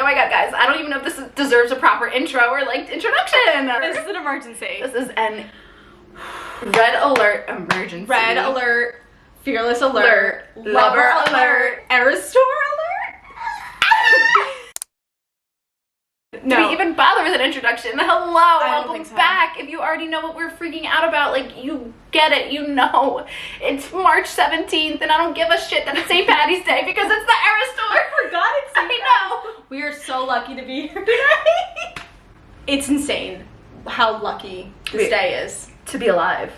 oh my god, guys, I don't even know if this deserves a proper intro or like introduction. This is an emergency. This is an red alert emergency. Red alert, fearless alert, lover alert, Eras Tour alert. No. Do we even bother with an introduction? Hello, welcome so. back. If you already know what we're freaking out about, like, you get it, you know. It's March 17th, and I don't give a shit that it's St. Patty's Day because it's the Eras Tour. I forgot it's St. I know. We are so lucky to be here today. It's insane how lucky this day is. To be alive.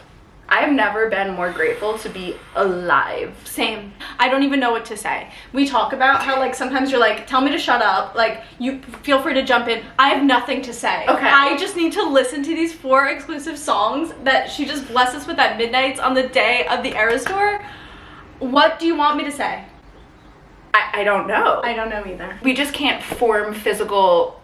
I have never been more grateful to be alive. Same. I don't even know what to say. We talk about how, like, sometimes you're like, tell me to shut up. Like, you feel free to jump in. I have nothing to say. Okay. I just need to listen to these 4 exclusive songs that she just blessed us with at midnight on the day of the Eras Tour. What do you want me to say? I don't know. I don't know either. We just can't form physical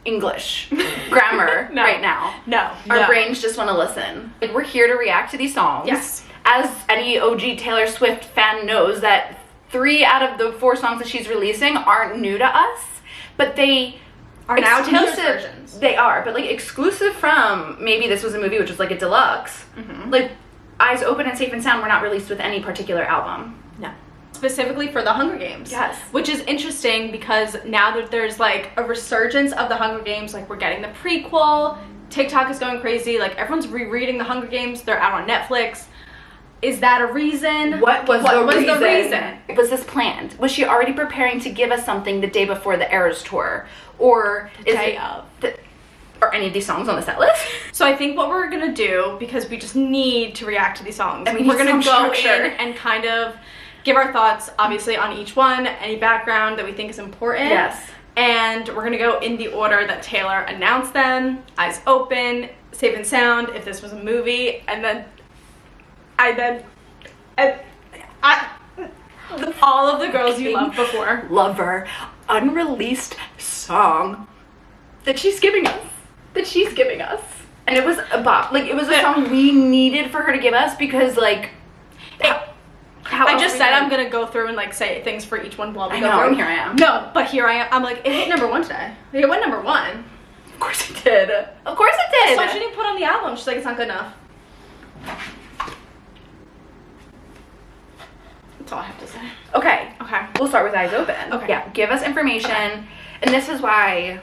English grammar right now. No. Our brains just want to listen. Like, we're here to react to these songs. Yes. As any OG Taylor Swift fan knows, that 3 out of the 4 songs that she's releasing aren't new to us, but they are now Taylor's versions. They are, but like exclusive from maybe This Was a Movie, which was like a deluxe. Like Eyes Open and Safe and Sound were not released with any particular album. No. Specifically for the Hunger Games. Yes. Which is interesting because now that there's like a resurgence of the Hunger Games, like we're getting the prequel, TikTok is going crazy, like everyone's rereading the Hunger Games, they're out on Netflix. Is that a reason? What was the reason? Was this planned? Was she already preparing to give us something the day before the Eras Tour? Or the day of? Or any of these songs on the set list? So I think what we're gonna do, because we just need to react to these songs, and we're gonna go structure in and kind of give our thoughts, obviously, on each one, any background that we think is important. Yes. And we're gonna go in the order that Taylor announced them: Eyes Open, Safe and Sound, If This Was a Movie, and then all of the girls you loved before. Lover, unreleased song that she's giving us. And it was a bop. Like, it was a song we needed for her to give us because, like, I just said I'm gonna go through and like say things for each one while we go through. And here I am. No, but here I am. I'm like, it hit #1 today. It went #1. Of course it did. Of course it did. So she didn't put on the album. She's like, it's not good enough. That's all I have to say. Okay. Okay. We'll start with Eyes Open. Okay. Yeah. Give us information. Okay. And this is why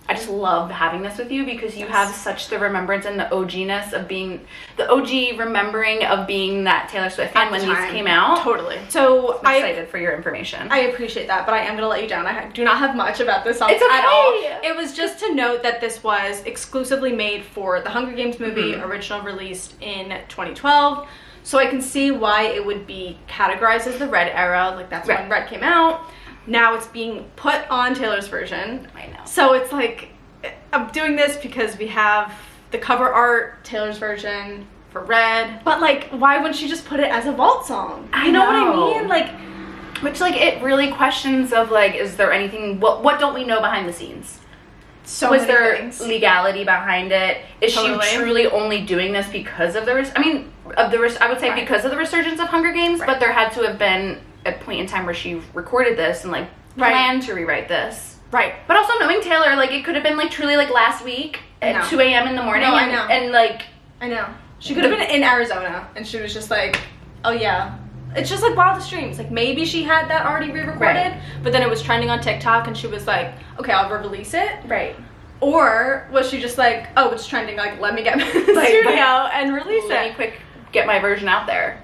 I just love having this with you, because you have such the remembrance and the OG-ness of being, the OG remembering of being that Taylor Swift fan when these came out. Totally. So I'm excited for your information. I appreciate that, but I am going to let you down. I do not have much about this song at all. It was just to note that this was exclusively made for the Hunger Games movie, original released in 2012. So I can see why it would be categorized as the Red era. Like, that's when Red came out. Now it's being put on Taylor's version. I know. So it's like, I'm doing this because we have the cover art, Taylor's version for Red. But like, why wouldn't she just put it as a vault song? You know what I mean? Like, which, like, it really questions of like, is there anything, what don't we know behind the scenes? So was there legality behind it? Is she truly only doing this because of the I would say because of the resurgence of Hunger Games, but there had to have been a point in time where she recorded this and like planned to rewrite this. Right. But also knowing Taylor, like, it could have been like truly like last week at 2 a.m. in the morning. No, I know. And like, I know. She could have been in Arizona and she was just like, oh yeah. It's just like wildest dreams. Like, maybe she had that already re-recorded, but then it was trending on TikTok and she was like, okay, I'll re-release it. Right. Or was she just like, oh, it's trending, like, let me get in the studio and release it. Let me quick get my version out there.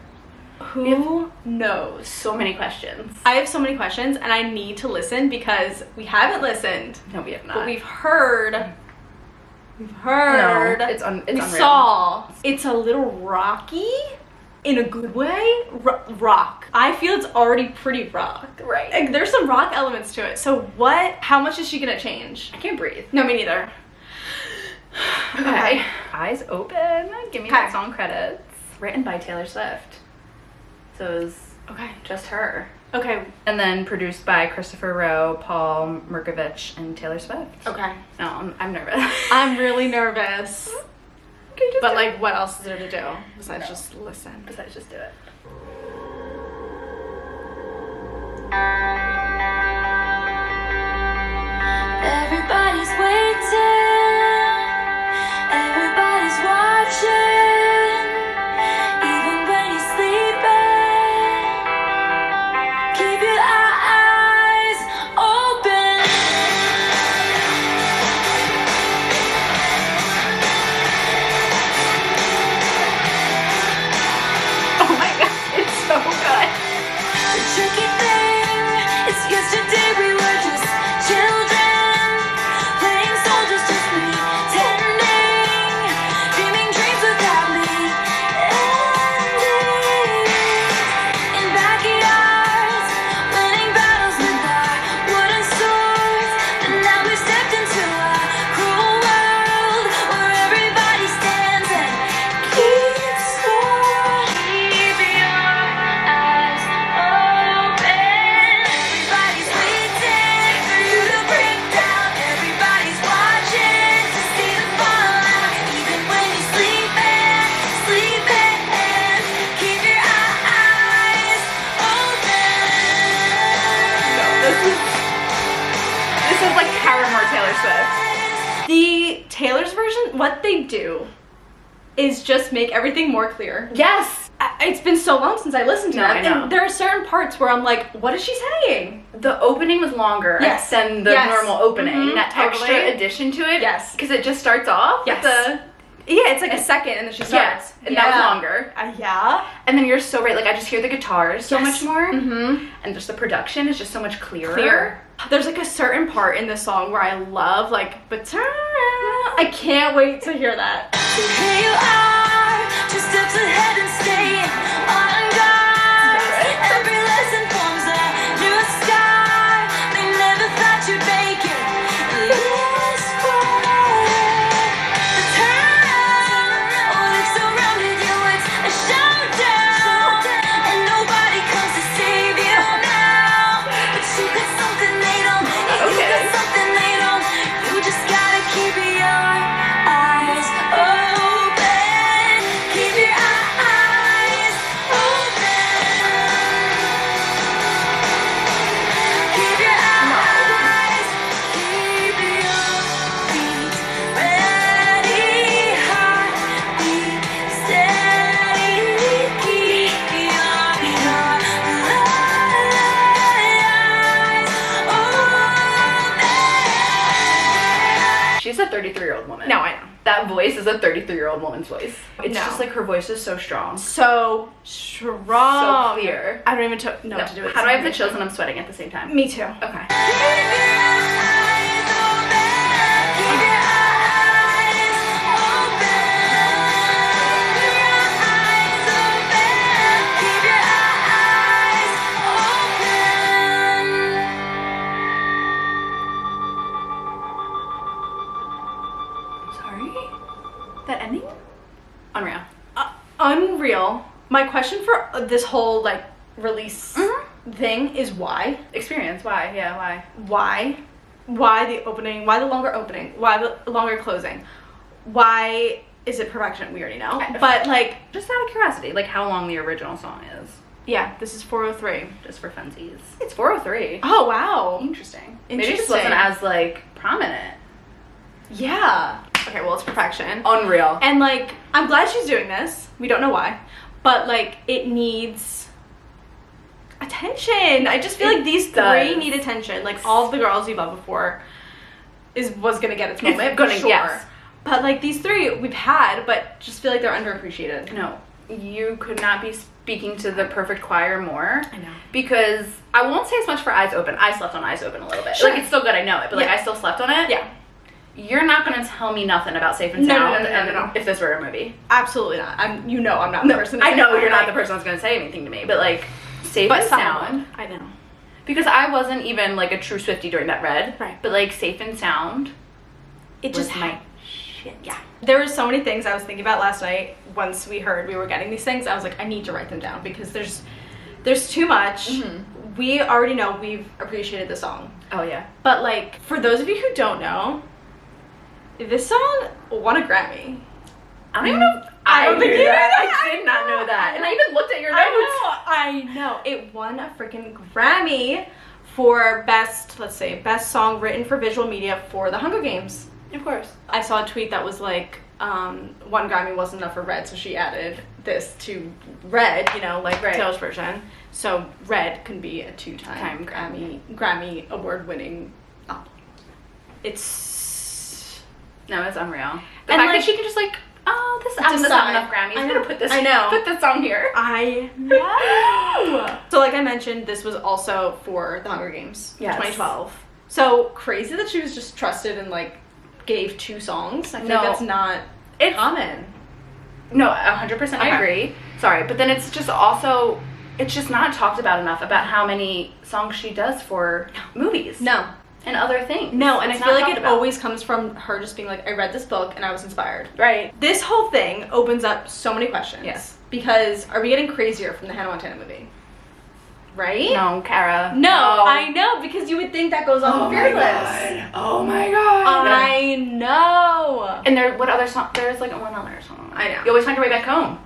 Who knows? So many questions. I have so many questions and I need to listen because we haven't listened. No, we have not. But we've heard. No, it's unreal. Saw. It's a little rocky in a good way. Rock. I feel it's already pretty rock. Right. Like, there's some rock elements to it. So how much is she gonna change? I can't breathe. No, me neither. Okay. Eyes Open. Give me that song credits. Written by Taylor Swift. So it was just her. Okay. And then produced by Christopher Rowe, Paul Merkovich, and Taylor Swift. Okay. No, I'm nervous. I'm really nervous. Okay, but like, what else is there to do besides just listen? Besides just do it. or more Taylor Swift? The Taylor's version, what they do is just make everything more clear. Yes. It's been so long since I listened to No, it. I know. And there are certain parts where I'm like, what is she saying? The opening was longer than the normal opening. That extra addition to it. Yes. Because it just starts off with the... Yeah, it's like a second and then she starts. And that was longer. Yeah. And then you're so right. Like, I just hear the guitars so much more. Mm-hmm. And just the production is just so much clearer. There's like a certain part in the song where I love, like, but turn around. I can't wait to hear that. Here you are, two steps ahead and stay on guard. Every lesson forms a new sky. They never thought you'd make it this far. But turn around, all that's surrounded you, it's a showdown. And nobody comes to save you now. But you got something they don't, you got something they don't. You just gotta keep your eyes open. Keep your eyes open. Keep your eyes, keep your feet ready, heartbeat steady. Keep your eyes open. She's a 33-year-old woman. No, I know. That voice is a 33-year-old woman's voice. It's No. just like her voice is so strong. So strong. So clear. I don't even know what to do with How do I have the this. chills and I'm sweating at the same time? Me too. Okay. Sorry? That ending? Unreal. Unreal. My question for this whole like release thing is why? Experience. Why? Yeah, why? Why the opening? Why the longer opening? Why the longer closing? Why is it perfection? We already know. But like, Just out of curiosity, like how long the original song is. yeah, this is 403. Just for funsies. It's 403. Oh wow. Interesting. Maybe it just Interesting. wasn't as like prominent. Yeah. Okay, well it's perfection. Unreal. And like, I'm glad she's doing this. We don't know why, but like, it needs attention. I just feel like these three need attention. Like all of the girls you loved before was gonna get its moment. gonna- for sure. yes. But like these three we've had, but just feel like they're underappreciated. No, you could not be speaking to the perfect choir more. I know. Because I won't say as much for Eyes Open. I slept on Eyes Open a little bit. Sure. Like, it's still good, I know it, but like, Yeah. I still slept on it. Yeah. You're not going to tell me nothing about Safe and No, Sound no. if this were a movie. Absolutely not. I'm not the person. To I say know that. you're not Like, the person that's going to say anything to me, but like, Safe But and someone. Sound. I know. Because I wasn't even like a true Swiftie during that Red. Right. But like, Safe and Sound It was just my shit. Yeah. There were so many things I was thinking about last night. Once we heard we were getting these things, I was like, I need to write them down because there's too much. We already know we've appreciated the song. Oh, yeah. But like, for those of you who don't know, this song won a Grammy. I don't even know. I don't think you knew that. I did not know that. And I even looked at your notes. I know. It won a freaking Grammy for best song written for visual media for the Hunger Games. Of course. I saw a tweet that was like, one Grammy wasn't enough for Red, so she added this to Red, like Taylor's version. So Red can be a two-time Grammy award-winning album. It's unreal. The And, fact like, that she can just like, oh, this album doesn't have enough Grammys. I I'm know. gonna put this. I know. Put this song here. I know. So like I mentioned, this was also for the Hunger Games, Yes. 2012. So crazy that she was just trusted and like gave 2 songs. I think No. that's not common. No, 100%. I Okay. agree. Sorry, but then it's just also, it's just not talked about enough about how many songs she does for movies. No. And other things. No, and It's I feel not like talked it about. always comes from her just being like, I read this book and I was inspired. Right. This whole thing opens up so many questions. Yes. Because are we getting crazier from the Hannah Montana movie? Right? No, Kara. No, I know, because you would think that goes on Fearless. Oh my god. I know. And what other song? There's like one other song. I know. You Always Find Your Way Back Home.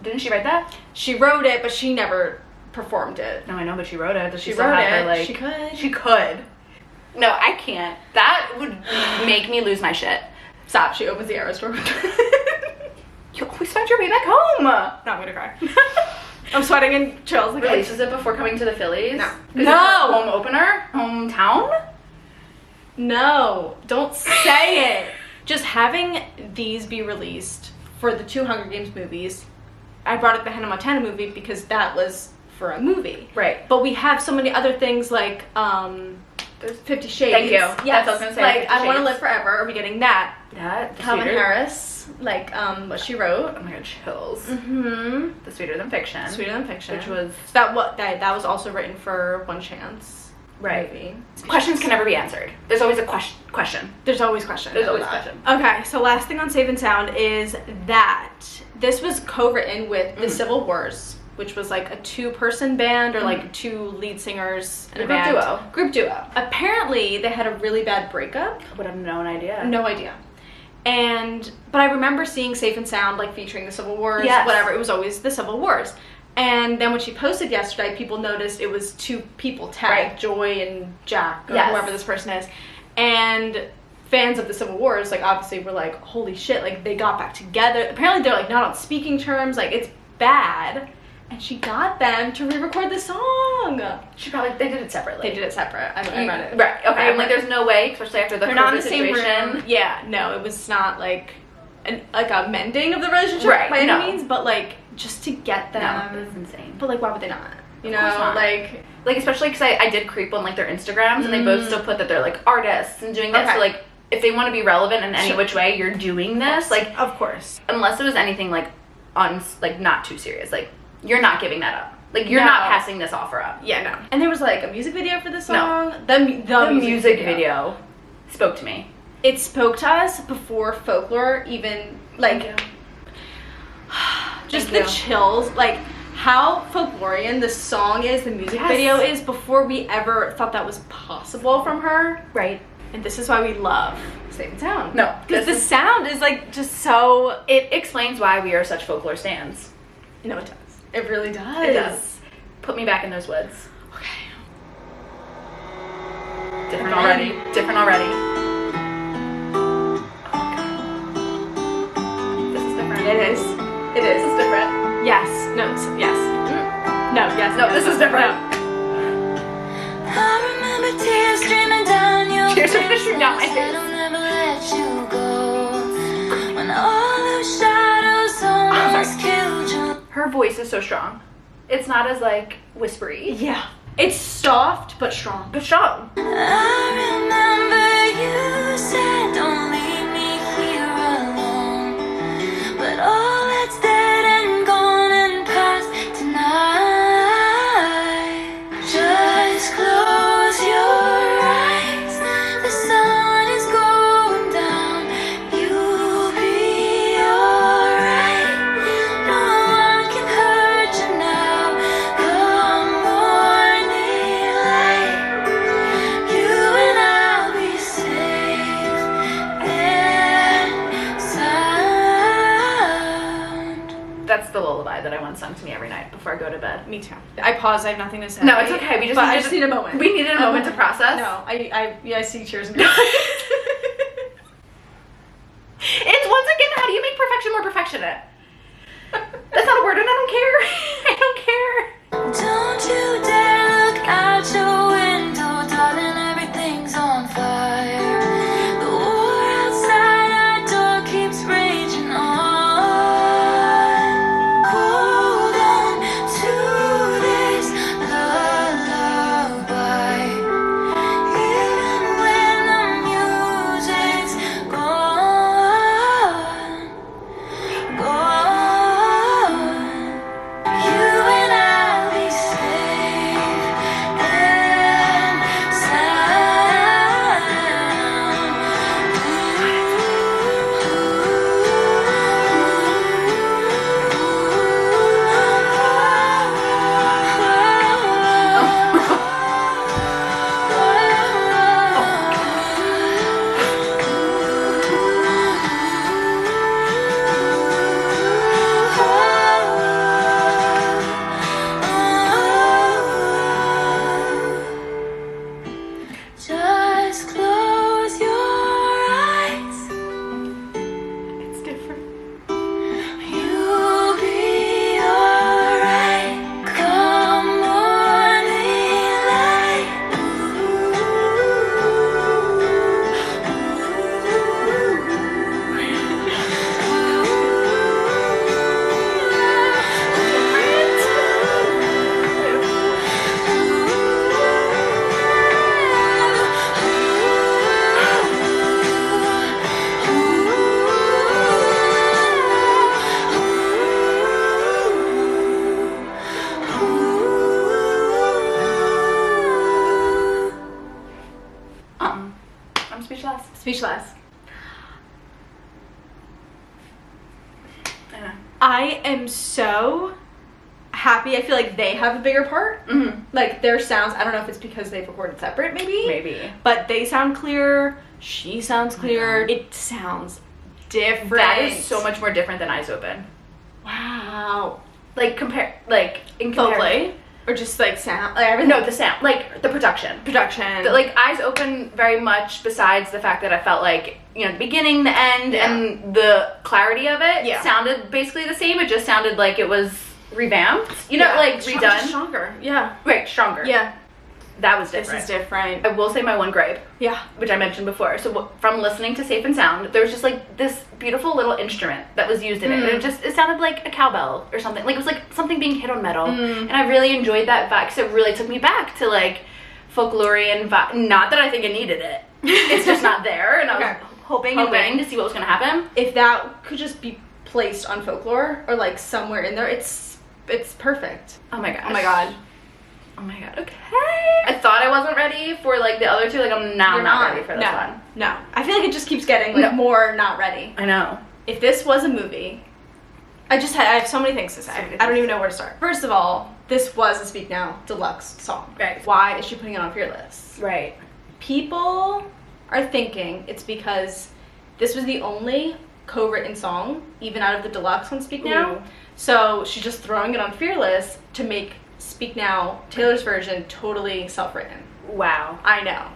Didn't she write that? She wrote it, but she never performed it. No, I know, but she wrote it. Does She still wrote have it. her, like, She could. She could. No, I can't. That would make me lose my shit. Stop. She opens the Arrow store. You always find your way back home. No, I'm gonna cry. I'm sweating in chills. Like, Releases it before coming to the Phillies? No. Is it No. her home opener? Hometown? No, don't say it. Just having these be released for the 2 Hunger Games movies. I brought up the Hannah Montana movie because that was for a movie. Right. But we have so many other things like there's 50 Shades. Thank you. Yes. That's what I was gonna say, Like 50 I Want to Shades. Live Forever. Are we getting that? That, Calvin Harris, like what she wrote. Oh my god, chills. Mm-hmm. The Sweeter Than Fiction. Sweeter Than Fiction. Which was... that was also written for One Chance. Right. Movie. Questions can never be answered. There's always a question. There's always questions. There's always question. Okay, so last thing on Safe and Sound is that this was co-written with the Civil Wars, which was like a 2-person band or like 2 lead singers in a Group band. duo. Group duo. Apparently, they had a really bad breakup. I would have no idea. No idea. But I remember seeing Safe and Sound like featuring the Civil Wars, Yes. whatever. It was always the Civil Wars. And then when she posted yesterday, people noticed it was 2 people tagged, Right. Joy and Jack, or Yes. whoever this person is. And fans of the Civil Wars, like, obviously were like, holy shit, like, they got back together. Apparently they're, like, not on speaking terms, like, it's bad. And she got them to re-record the song. They did it separately. They did it separate. I read it. Right, okay. I'm like, there's no way, especially after the They're not in COVID the same situation. room. Yeah, no, it was not, like, a mending of the relationship Right, by no. any means, but, like, just to get them. No, that's insane. But, like, why would they not? You know, course not. like... Like, especially because I did creep on, like, their Instagrams, and they both still put that they're, like, artists and doing this. Okay. So, like, if they want to be relevant in any Sure. which way, you're doing this. Like, Of course. unless it was anything, like, not too serious. Like, you're not giving that up. Like, you're No. not passing this offer up. Yeah, no. And there was, like, a music video for the No. song. The music video spoke to me. It spoke to us before folklore even, like... Just Thank the you. chills, like... How folklorian the song is, the music Yes. video is, before we ever thought that was possible from her. Right. And this is why we love Safe and Sound. No. Because the sound is like just so. It explains why we are such folklore stans. No, it does. It really does. It does. Put me back in those woods. Okay. Different already. Different already. This is different. It is. It This is. is different. Yes. No. Yes. No. Yes. No, this is different. I remember tears streaming down your Tears are face. streaming down my Said face. I'll never let you go. When all those shadows almost killed you. Her voice is so strong. It's not as, like, whispery. Yeah. It's soft but strong. But strong. I remember you said don't leave me here alone. But all that's dead and gone and past tonight. Just close your eyes. The sun is going down. You'll be alright. No one can hurt you now. Come morning light. You and I'll be safe and sound. That's the lullaby that I want sung to me every night before I go to bed. Me too. I paused. I have nothing to say. No, it's okay. We just But needed I just need a moment. We needed a moment to process. No, I see tears in your eyes. It's once again, how do you make perfection more perfectionate? That's not a word, and I don't care. I don't care. Don't you dare look out your window, darling, everything's on fire. The war outside our door keeps raging on. Hold on to this lullaby. Even when the music's gone, gone. speechless. Speechless. I know. I am so happy. I feel like they have a bigger part. Mm-hmm. Like their sounds, I don't know if it's because they've recorded separate maybe. Maybe. But they sound clear. She sounds clear. It sounds different. That is so much more different than Eyes Open. Wow. Like in Vocally? Or just like sound? Like everything? No, the sound, like the production. Like Eyes Open, very much. Besides the fact that I felt like, you know, the beginning, the end, and the clarity of it sounded basically the same. It just sounded like it was revamped. You know, like redone. Stronger. Yeah. Right, stronger. Yeah. That was different. This is different. I will say my one gripe. Yeah. Which I mentioned before. So from listening to Safe and Sound, there was just like this beautiful little instrument that was used in it. And it sounded like a cowbell or something. Like it was like something being hit on metal. And I really enjoyed that vibe because it really took me back to like folklorian vibe. Not that I think it needed it. It's just not there. And I was hoping and waiting to see what was going to happen. If that could just be placed on folklore or like somewhere in there, it's perfect. Oh my gosh. Oh my god. Oh my god, okay. I thought I wasn't ready for like the other two. Like I'm now not ready for this one. No. I feel like it just keeps getting like more not ready. I know. If this was a movie, I have so many things to say. I don't even know where to start. First of all, this was a Speak Now deluxe song. Right. Why is she putting it on Fearless? Right. People are thinking it's because this was the only co-written song, even out of the deluxe on Speak Now. Ooh. So she's just throwing it on Fearless to make Speak Now, Taylor's version, totally self-written. Wow. I know.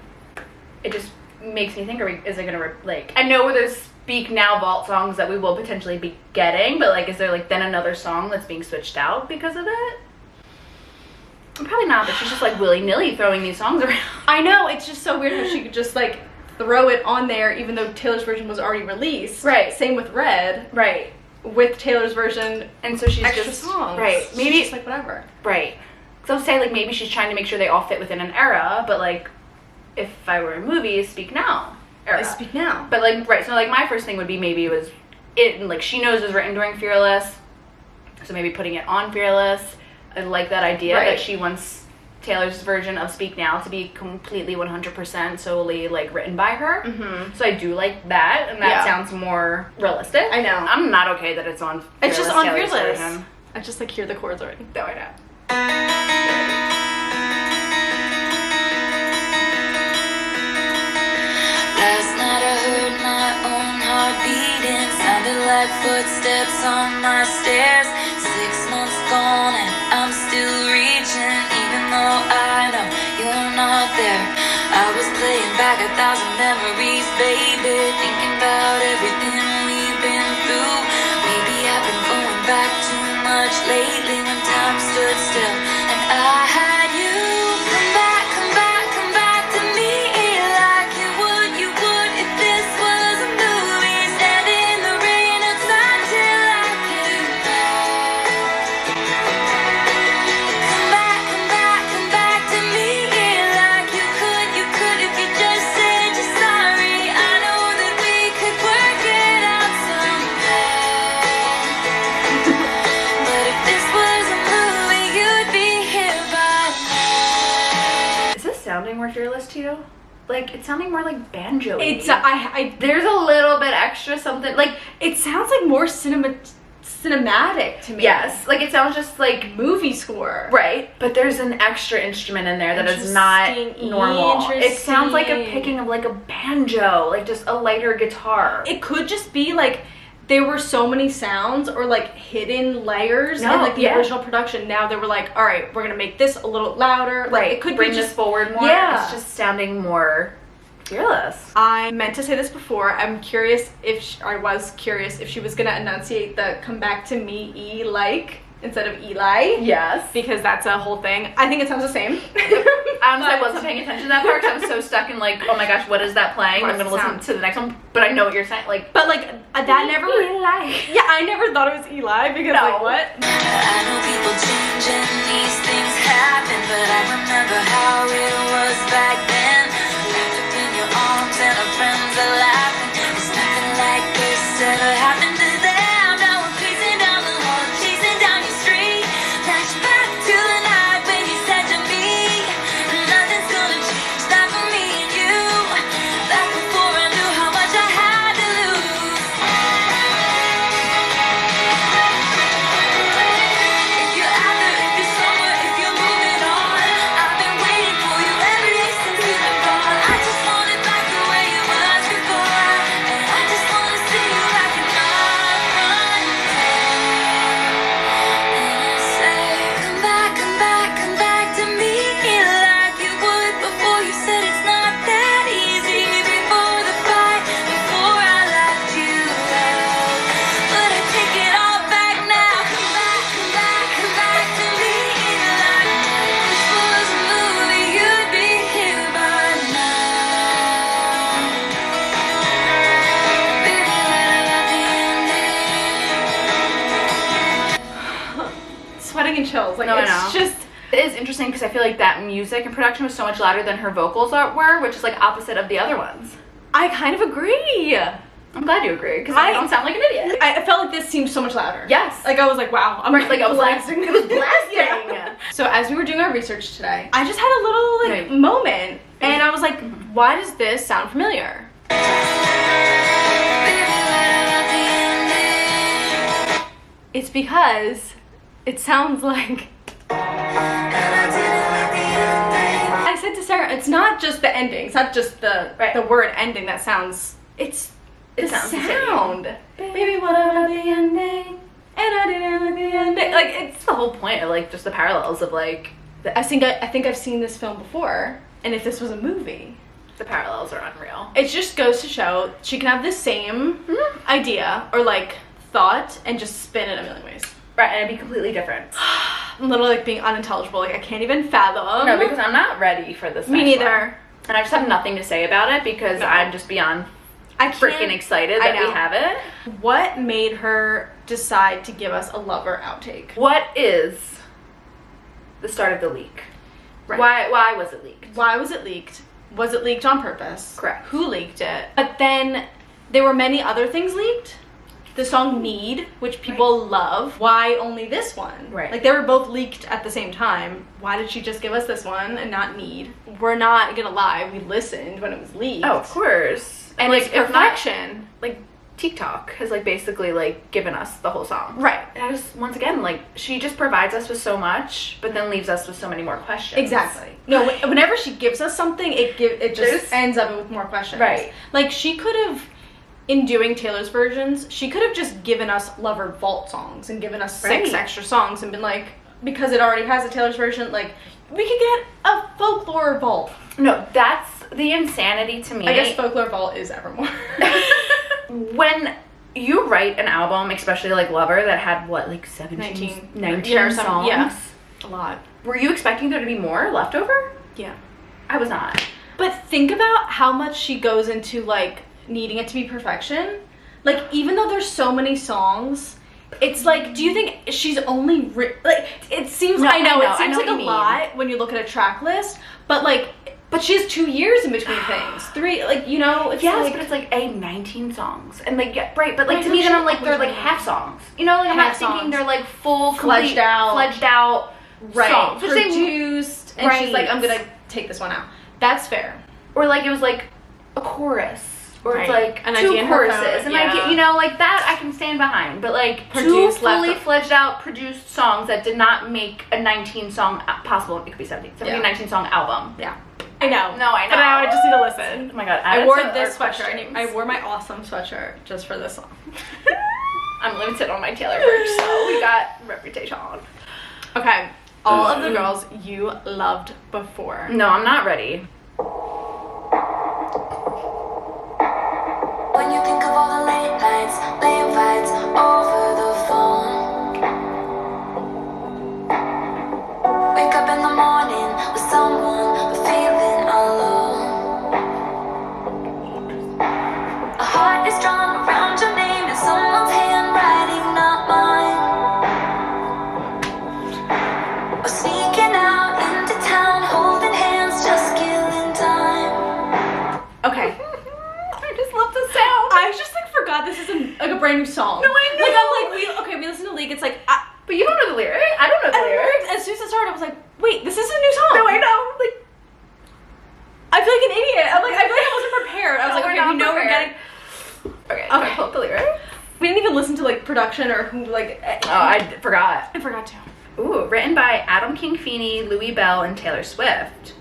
It just makes me think, is it gonna, like, I know there's Speak Now vault songs that we will potentially be getting, but, like, is there, like, then another song that's being switched out because of it? Probably not, but she's just, like, willy-nilly throwing these songs around. I know, it's just so weird how she could just, like, throw it on there even though Taylor's version was already released. Right. Same with Red. Right. With Taylor's version, and so she's extra just songs. right. Maybe she's just like whatever. Right. So I was saying like maybe she's trying to make sure they all fit within an era, but like if I were a movie, Speak Now era. Speak Now. But like right. So like my first thing would be maybe it was it like she knows it was written during Fearless, so maybe putting it on Fearless. I like that idea that she wants Taylor's version of Speak Now to be completely 100% solely like written by her. So I do like that, and that sounds more realistic. I know. I'm not okay that it's on Fearless. It's just on Taylor's Fearless. version. I just like hear the chords already. No, I know. Last night I heard my own heart beating. Sounded like footsteps on my stairs. 6 months gone and I'm still reaching, even though I know you're not there. I was playing back 1,000 memories, baby, thinking about everything we've been through. Maybe I've been going back too much lately when time stood still and I had you. Come back, come back, come back to me like you would if this was a movie. Stand in the rain outside till I came back. Come back, come back, come back to me like you could if you just said you're sorry. I know that we could work it out someday. But if this was a movie, you'd be here by now. Is this sounding more Fearless to you? Like it's sounding more like banjo. It's there's a little bit extra something like it sounds like more cinematic to me. yes, like it sounds just like Movie score. right, but there's an extra instrument in there that is not normal. It sounds like a picking of like a banjo, like just a lighter guitar. It could just be like there were so many sounds or like hidden layers in like the original production. Now they were like, all right, we're gonna make this a little louder. Like, it could bring be this just forward more. Yeah. It's just sounding more Fearless. I meant to say this before. I'm curious if I was curious if she was gonna enunciate the "come back to me" like instead of Eli. Yes. Because that's a whole thing. I think it sounds the same. Honestly, I wasn't paying attention to that part because I was so stuck in like, oh my gosh, what is that playing? I'm gonna listen to the next one, but I know what you're saying. Like, but like that never. Eli. Yeah, I never thought it was Eli because like what? I know people change and these things happen, but I remember how it was back then. Wrapped up in your arms and our friends are laughing. It's nothing like this ever happened to them. Now we're pacing down the hall, chasing down your street. Flashback to the night when you said to me, nothing's gonna change, not for me and you. Back before chills. Like, No, I it's know. just... It is interesting because I feel like that music and production was so much louder than her vocals were, which is like opposite of the other ones. I kind of agree. I'm glad you agree because I don't sound like an idiot. I felt like this seemed so much louder. Yes. Like, I was like, wow. I'm Right, like I was blasting. like, it was blasting. Yeah. So as we were doing our research today, I just had a little like moment, and I was like, why does this sound familiar? It's because it sounds like... I said to Sarah, it's not just the ending. It's not just the word ending that sounds... It sounds the sound. Baby, what about the ending? And I didn't like the ending. Like, it's the whole point of like just the parallels of like I think I've seen this film before, and if this was a movie, the parallels are unreal. it just goes to show she can have the same idea or like thought and just spin it a million ways. Right, and it'd be completely different. I'm literally like being unintelligible. Like, I can't even fathom. No, because I'm not ready for this. Me next neither. one. And I just have nothing to say about it because I'm just beyond freaking excited that we have it. What made her decide to give us a Lover outtake? What is the start of the leak? Right. Why was it leaked? Why was it leaked? Was it leaked on purpose? Correct. Who leaked it? But then there were many other things leaked. The song Need, which people love. Why only this one? Right. Like, they were both leaked at the same time. Why did she just give us this one and not Need? We're not gonna lie, we listened when it was leaked. Oh, of course. And like, it's perfection. Like TikTok has like basically like given us the whole song. Right. And I just, once again, like she just provides us with so much, but then leaves us with so many more questions. Exactly. No, whenever she gives us something, it just ends up with more questions. Right. Like, she could have, in doing Taylor's versions, she could have just given us Lover vault songs and given us 6 extra songs and been like, because it already has a Taylor's version, like, we could get a folklore vault. No, that's the insanity to me. I guess folklore vault is Evermore. When you write an album, especially like Lover, that had what, like 19 songs? Yeah, a lot. Were you expecting there to be more left over? Yeah. I was not. But think about how much she goes into, like, needing it to be perfection. Like, even though there's so many songs, it's like, do you think she's only like, it seems, No, I know I it seems know like what a you lot when you look at a track list, but like, but she has 2 years in between things. 3, like, you know, it's yes, like, but it's like 19 songs. And like, yeah, right, but like Right, to me then I'm like, which they're like one? half songs. You know, like I'm not Half thinking songs. they're like full, Fledged complete, out. fledged out songs. Which they- produced, and she's like, I'm gonna take this one out. That's fair. or like it was like a chorus. Or it's Right. like An 2 idea in her choruses. phone, And yeah. I get, you know, like that I can stand behind. But like Produced, 2 fully left- fledged out produced songs that did not make a 19 song possible. It could be 17, 19 song album. Yeah. I know. No, I know. But now I just need to listen. Oh my god, I add wore it to this our sweatshirt. questions. I wore my awesome sweatshirt just for this song. I'm limited on my Taylor merch, so we got reputation. Okay. All of the girls you loved before. No, I'm not ready. When you think of all the late nights, late fights over the phone. Wake up in the morning with someone but feeling alone. A heart is drawn around your name in someone's handwriting, not mine. Or sneaking out into town, holding hands, just killing time. Okay. I just love the sound. I just like forgot this is a brand new song. No, I know. Like, I'm like, we listen to League. It's like, But you don't know the lyric. I don't know the lyrics. as soon as it started, I was like, wait, this is a new song. No, I know. Like, I feel like an idiot. I'm like, I feel like I wasn't prepared. I was No, like, we're okay, not we know we're prepared. getting. okay, Okay. pull up the lyric. We didn't even listen to like production or who like. Oh, I forgot. I forgot to. Ooh, written by Adam King Feeney, Louis Bell, and Taylor Swift.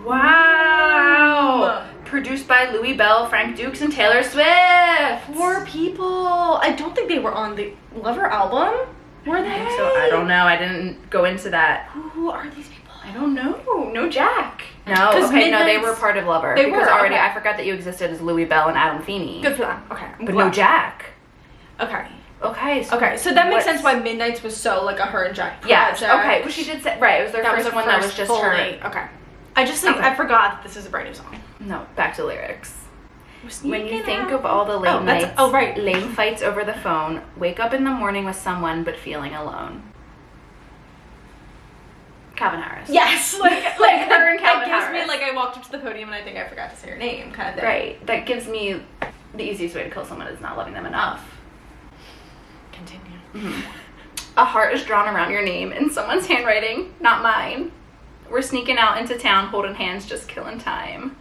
Wow. Produced by Louis Bell, Frank Dukes, and Taylor Swift. 4 people. I don't think they were on the Lover album. Were they? So I don't know. I didn't go into that. Who are these people? I don't know. No Jack. No. 'Cause Okay. No, they Midnight's- were part of Lover. They because were, already. okay. I forgot that you existed as Louis Bell and Adam Feeney. Good for them. Okay. I'm But glad. no Jack. Okay. Okay. Okay. So that makes what's- sense why Midnight's was so like a her and Jack Yes. project. Okay. Well, she did say right. It was their That was first her one that was first just her. fully- Okay. I just think Okay. I forgot that this is a brand new song. No. Back to lyrics. When you Sneaking think out. of all the late Oh, that's- nights, oh, right. lame fights over the phone, wake up in the morning with someone but feeling alone. Calvin Harris. Yes, like her and Calvin It gives Harris. me like I walked up to the podium and I think I forgot to say her name, kind of thing. Right. That gives me the easiest way to kill someone is not loving them enough. Continue. Mm-hmm. A heart is drawn around your name in someone's handwriting, not mine. We're sneaking out into town, holding hands, just killing time.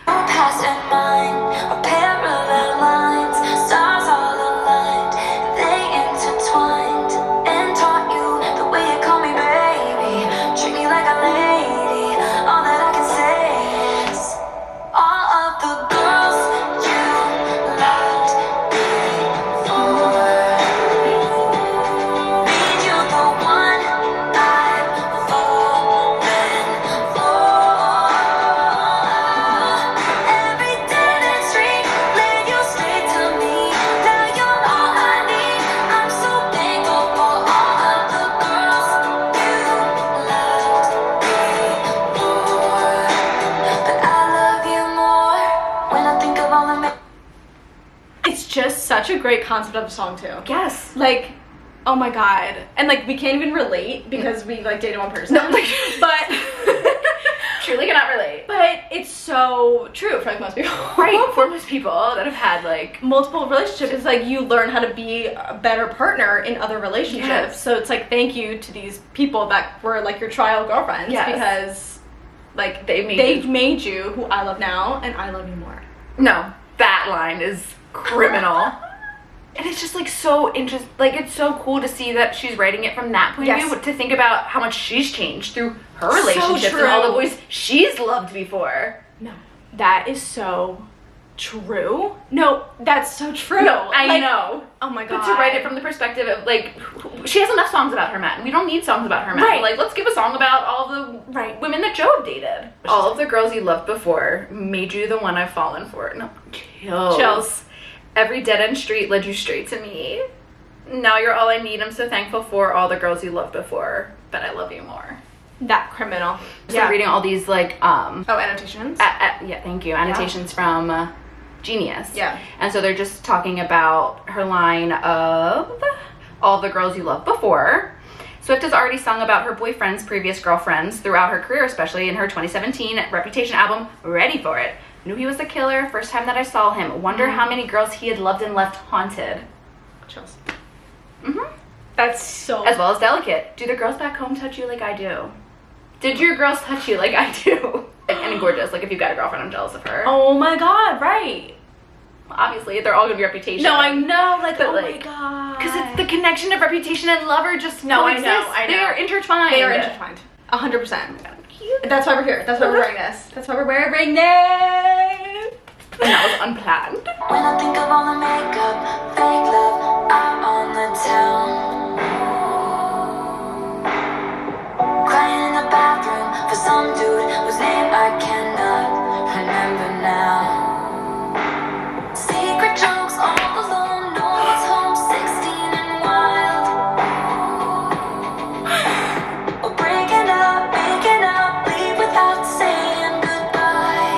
Our past and mine are parallel lines, stars all aligned, they intertwined, and taught you the way you call me baby, treat me like a lady. All that I can say is all of the girls you loved before made you the one I've fallen for. Every day that street led you straight to me. Now you're all I need. I'm so thankful for all of the girls you loved before. But I love you more when I think of all the It's just such a great concept of a song too. Yes. Like, oh my god, and like we can't even relate because we like dated one person. No, like, but truly cannot relate. but it's so true for like most people. Right, for most people that have had like Multiple relationships, it's like you learn how to be a better partner in other relationships. Yes. So it's like thank you to these people that were like your trial girlfriends Yes. because like They made you who I love now and I love you more. no, that line is criminal. And it's just like so interesting. Like it's so cool to see that she's writing it from that point Yes. of view. To think about how much she's changed through her relationships and true. all the boys she's loved before. No, that is so true. No, that's so true. No, I Like, know. Oh my god. But to write it from the perspective of like, she has enough songs about her men. We don't need songs about her men. Right. Like, let's give a song about all the Right. women that Joe dated. All of the girls you loved before made you the one I've fallen for. No, chills. Chills. Every dead end street led you straight to me. Now you're all I need. I'm so thankful for all the girls you loved before, but I love you more. That criminal. So I'm reading all these like Oh, annotations. yeah, thank you. Annotations from Genius. Yeah. And so they're just talking about her line of all the girls you loved before. Swift has already sung about her boyfriend's previous girlfriends throughout her career, especially in her 2017 Reputation album, Ready For It. Knew he was a killer first time that I saw him. Wonder how many girls he had loved and left haunted. Chills. Mm-hmm. That's so. As well as Delicate. Do the girls back home touch you like I do? Did your girls touch you like I do? And Gorgeous, like if you've got a girlfriend, I'm jealous of her. Oh my god, right. Obviously, they're all gonna be Reputation. No, I know. Like, But, oh my like, god. Because it's the connection of Reputation and Lover just No, I know, coexist. I know. They are intertwined. They are intertwined. 100%. Cute. That's why we're here. That's why we're wearing this. That's why we're wearing this. And that was unplanned. When I think of all the makeup, fake love out on the town, crying in the bathroom for some dude whose name I cannot remember now. Secret jokes all alone, no one's home, 16 and wild. We're breaking up, making up, leave without saying goodbye.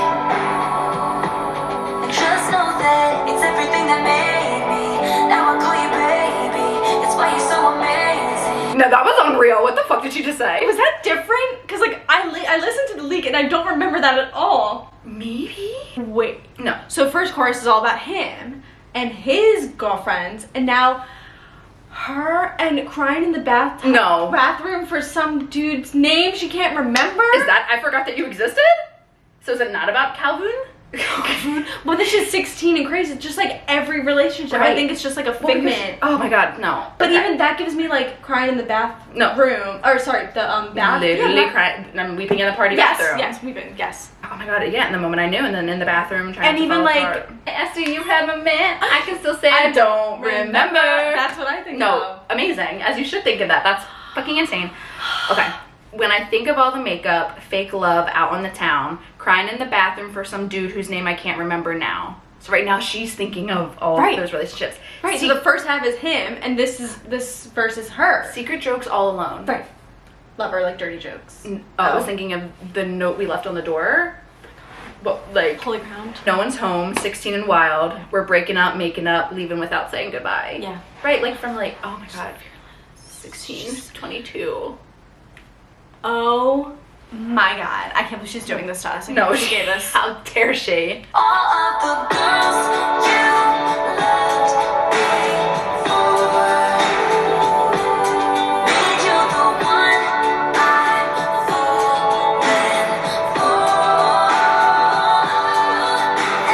And just know that it's everything that made me. Now I call you baby. It's why you're so amazing. No, that was unreal. What the fuck did she just say? Was that different? Because like I listened to the leak and I don't remember that at all. Maybe? Wait. No. So first chorus is all about him and his girlfriends, and now her and crying in the bathroom for some dude's name she can't remember. Is that, I forgot that you existed? So is it not about Calhoun? Well, this is 16 and crazy. Just like every relationship, Right. I think it's just like a figment. Oh my god, no. But Okay. even that gives me like crying in the bathroom. Or sorry, the bath. Literally yeah, crying. I'm weeping in the party Yes, bathroom. yes, we've been, yes. Oh my god, yeah, in the moment I knew, and then in the bathroom trying And to even fall like, apart. Esther, you had my man. I can still say I don't remember. That's what I think No, of. amazing. As you should think of that. That's fucking insane. Okay. When I think of all the makeup, fake love out on the town, crying in the bathroom for some dude whose name I can't remember now. So right now she's thinking of all Right. of those relationships. Right, so the first half is him, and this verse is her. Secret jokes all alone. Right. Lover, like dirty jokes. I was thinking of the note we left on the door. Well, like, Holy ground. no one's home, 16 and wild. We're breaking up, making up, leaving without saying goodbye. Yeah. Right, like from like, oh my god, 16, 22. Oh my god. I can't believe she's doing this to us. I can't No, believe she gave us. How dare she? All of the girls you loved before. Made you the one I'm falling for.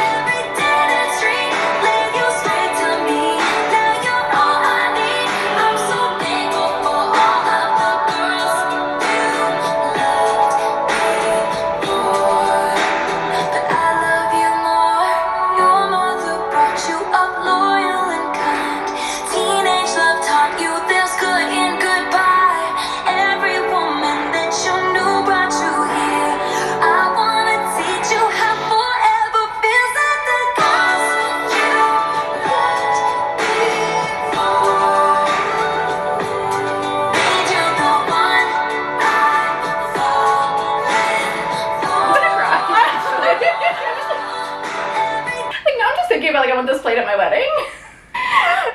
Every day that street led you straight to me. Now you're all I need. I'm so thankful for all of the girls you loved before. But I love you more. Your mother brought you up loyal and kind. Teenage love taught you there's good in goodbye. Every woman that you knew brought you here. I wanna teach you how forever feels like the girls you loved before. Made you the one I'm falling Like now I'm just thinking about like I want this played at my wedding.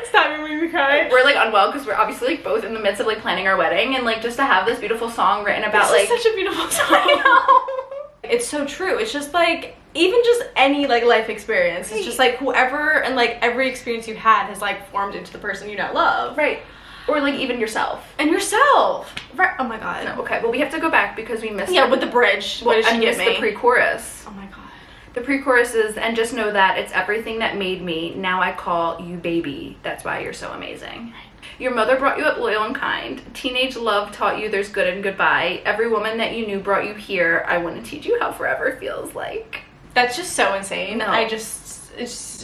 Stop, you made me cry. We're like unwell because we're obviously like both in the midst of like planning our wedding, and like just to have this beautiful song written about This like is such a beautiful song. It's so true. It's just like, even just any like life experience. It's just like whoever, and like every experience you've had has like formed into the person you now love. right, or like even yourself. And yourself. Right. Oh my god. No, okay, well we have to go back because we missed. Yeah, with the bridge. What did I she give missed me? the pre-chorus. Oh my god. The pre-chorus is, and just know that it's everything that made me. Now I call you baby. That's why you're so amazing. Your mother brought you up loyal and kind. Teenage love taught you there's good and goodbye. Every woman that you knew brought you here. I want to teach you how forever feels like. That's just so insane. No. It's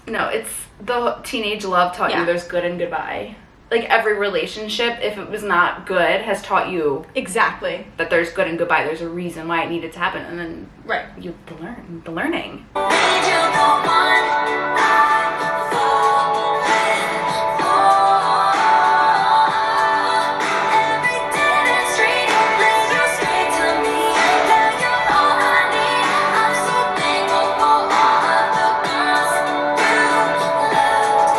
No, it's the teenage love taught Yeah. you there's good and goodbye. Like every relationship, if it was not good, has taught you exactly. that there's good and goodbye. There's a reason why it needed to happen, and then Right. you the learning. Made you the one I'm falling for. Every day that street led you straight to me. Now you're all I need. I'm so thankful for all of the girls you loved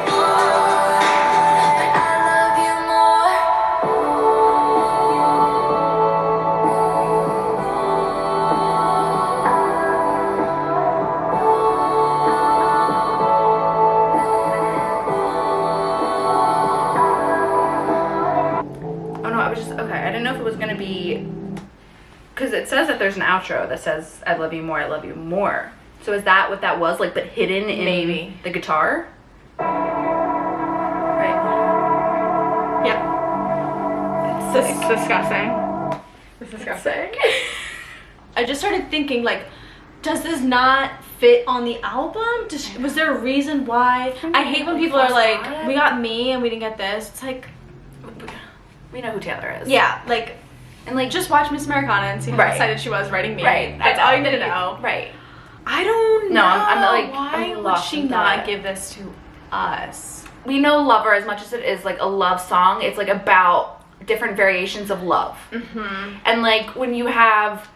before. But I love you Oh no, I was just okay. I didn't know if it was gonna be because it says that there's an outro that says "I love you more, I love you more." So is that what that was like, but hidden in Maybe. the guitar? Right. Yep. It's It's disgusting. It's disgusting. I just started thinking, like, does this not fit on the album? Was there a reason why? I hate when people are like, we got me and we didn't get this. It's like, We know who Taylor is. yeah, like, and like just watch Miss Americana and see how Right. excited she was writing me. right. That's all you need to know. Right. I don't know. No, I'm like, why I'm would lost she in not thought. give this to us? We know Lover as much as it is like a love song. It's like about different variations of love. Mm-hmm. And like when you have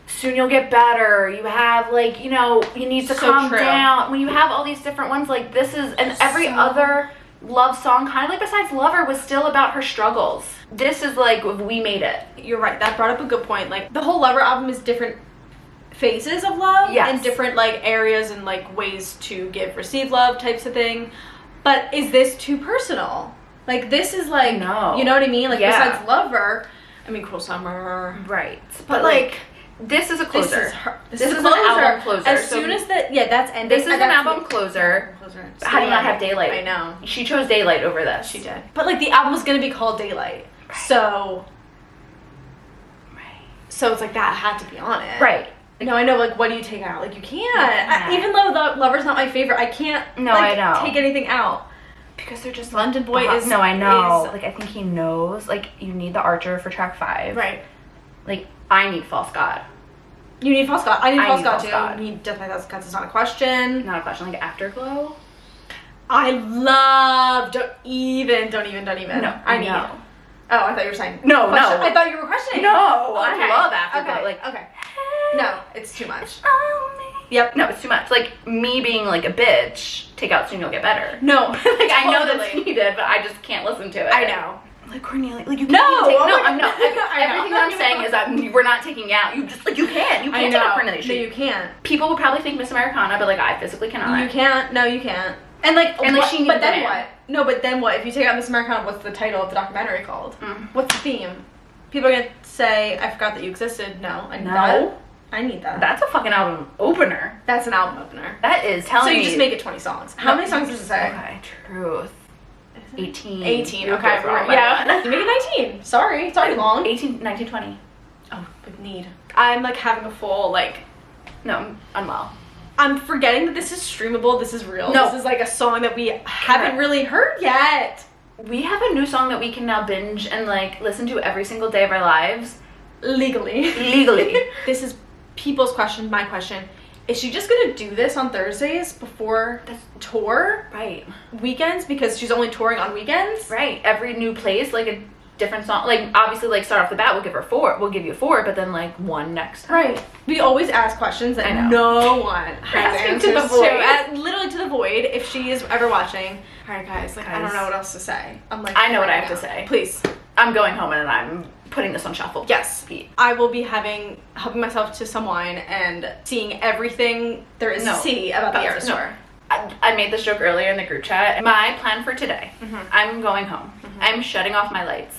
Soon You'll Get Better, you have like, you know, You Need to So Calm true. Down. When you have all these different ones, like this is, and every So- other love song, kind of like besides Lover, was still about her struggles. This is like, we made it. You're right. That brought up a good point. Like, the whole Lover album is different phases of love. Yes. And different, like, areas and, like, ways to give, receive love types of thing. But is this too personal? Like, this is, like, No. you know what I mean? Like, Yeah. besides Lover, I mean, Cruel Summer. Right. But, like, this is a this closer. is her. This is an album closer. As So soon as that, yeah, that's ending. this is an that's album the- closer. Closer. How do you not have Daylight? I know. She chose Daylight over this. She did. But, like, the album was going to be called Daylight. Right. So... Right. So it's like that had to be on it. Right. No, I know. Like, what do you take out? Like, you can't. Yeah. Even though the Lover's not my favorite, I can't. No, like, I know. Take anything out. Because they're just London Boy is. no, I know. is- Like I think he knows. Like you need the Archer for track 5. right. Like I need False God. You need False God. I need I False need God False too. God. You need Death by a Thousand Cuts. It's not a question. Not a question. Like Afterglow. I love. Don't even. No, I need. no. Oh, I thought you were saying. No, question. no. I thought you were questioning. No, I Okay. love Afterglow. Okay. Like okay. No, it's too much. Yep. No, it's too much. Like me being like a bitch. Take out Soon You'll Get Better. No. Like I know that's Totally. needed, but I just can't listen to it. I know. Like Cornelia, like you can't No! even take, Oh no, my I'm not. God. I know. Everything that I'm saying is that we're not taking out. You just like you can't take out Coronation No, Street. you can't. People will probably think Miss Americana, but like I physically cannot. You can't. No, you can't. And like, she needs but then the what? man. No, but then what? If you take out Miss Americana, what's the title of the documentary called? What's the theme? People are gonna say, "I forgot that you existed." No, I need that. I need that. That's a fucking album opener. That's an album opener. That is telling me. So you just make it 20 songs. How many songs does it say? Okay, truth. 18. 18. You Okay, go for it. yeah. You make it 19. Sorry, it's already long. 18, 19, 20. Oh, but need. I'm like having a full like. No, I'm unwell. I'm forgetting that this is streamable. This is real. No. This is like a song that we haven't really heard yet. We have a new song that we can now binge and like listen to every single day of our lives. Legally. This is people's question, my question. Is she just gonna do this on Thursdays before the tour? Right. Weekends? Because she's only touring on weekends? Right. Every new place, like a different song. Like obviously, like start off the bat, we'll give her 4. We'll give you 4, but then like 1 next time. Right. We always ask questions that I know. no one has Asking answers to the void. literally to the void. If she is ever watching. All right, guys. Like I don't know what else to say. I'm like. I know what I freaking have to out. say. Please. I'm going home and I'm putting this on shuffle. Yes. I will be helping myself to some wine and seeing everything there is to see about the Eras Tour. I made this joke earlier in the group chat. My plan for today, I'm going home. I'm shutting off my lights.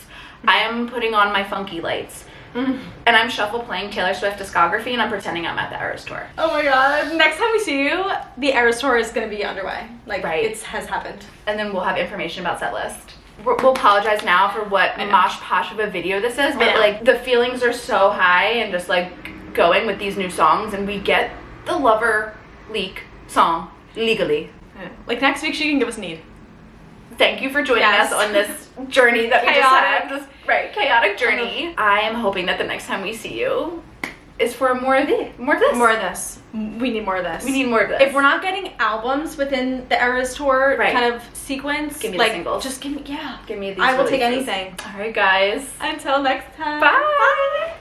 I am putting on my funky lights. And I'm shuffle playing Taylor Swift discography and I'm pretending I'm at the Eras Tour. Oh my god. Next time we see you, the Eras Tour is going to be underway. Like, it has happened. And then we'll have information about set list. We'll apologize now for what mosh posh of a video this is, but like the feelings are so high and just like going with these new songs, and we get the Lover Leak song legally. Like next week she can give us Need. Thank you for joining us on this journey that we just had. This chaotic journey. I am hoping that the next time we see you is for more of this. More of this. We need more of this. We need more of this. If we're not getting albums within the Eras Tour kind of sequence, give me like, the singles. Just give me, Give me these I will take releases. anything. All right, guys. Until next time. Bye.